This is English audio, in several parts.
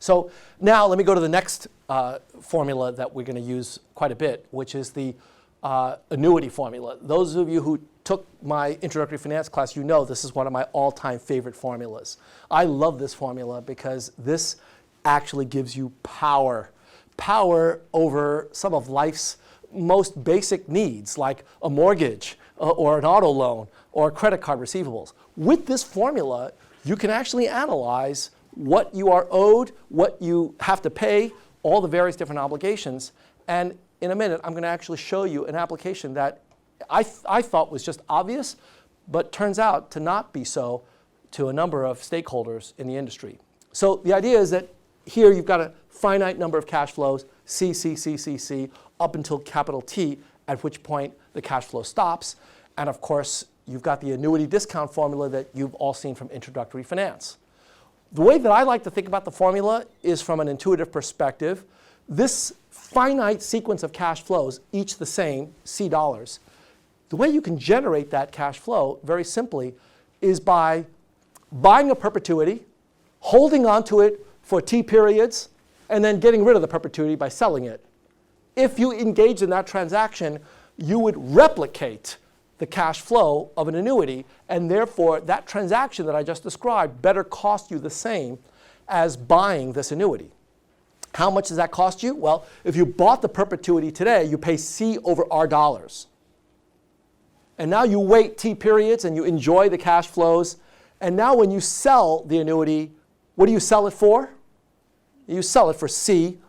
So now let me go to the next formula that we're going to use quite a bit, which is the annuity formula. Those of you who took my introductory finance class, you know this is one of my all-time favorite formulas. I love this formula because this actually gives you power over some of life's most basic needs, like a mortgage or an auto loan or credit card receivables. With this formula, you can actually analyze what you are owed, what you have to pay, all the various different obligations. And in a minute, I'm going to actually show you an application that I thought was just obvious, but turns out to not be so to a number of stakeholders in the industry. So the idea is that here you've got a finite number of cash flows, C, up until capital T, at which point the cash flow stops. And of course, you've got the annuity discount formula that you've all seen from introductory finance. The way that I like to think about the formula is from an intuitive perspective. This finite sequence of cash flows, each the same, C dollars, the way you can generate that cash flow, very simply, is by buying a perpetuity, holding on to it for T periods, and then getting rid of the perpetuity by selling it. If you engage in that transaction, you would replicate the cash flow of an annuity, and therefore that transaction that I just described better cost you the same as buying this annuity. How much does that cost you? Well, if you bought the perpetuity today, you pay C over R dollars. And now you wait T periods and you enjoy the cash flows. And now when you sell the annuity, what do you sell it for? You sell it for C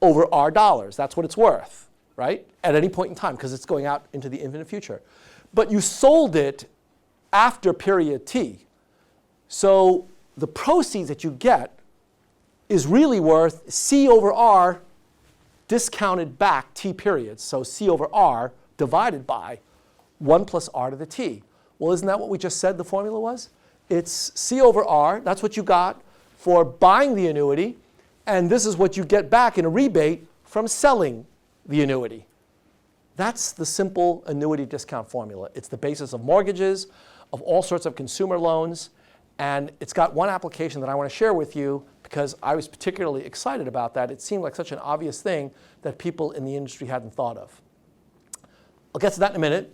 over R dollars. That's what it's worth, right? At any point in time, because it's going out into the infinite future. But you sold it after period T. So the proceeds that you get is really worth C over R discounted back T periods. So C over R divided by 1 plus R to the T. Well, isn't that what we just said the formula was? It's C over R. That's what you got for buying the annuity. And this is what you get back in a rebate from selling the annuity. That's the simple annuity discount formula. It's the basis of mortgages, of all sorts of consumer loans. And it's got one application that I want to share with you because I was particularly excited about that. It seemed like such an obvious thing that people in the industry hadn't thought of. I'll get to that in a minute.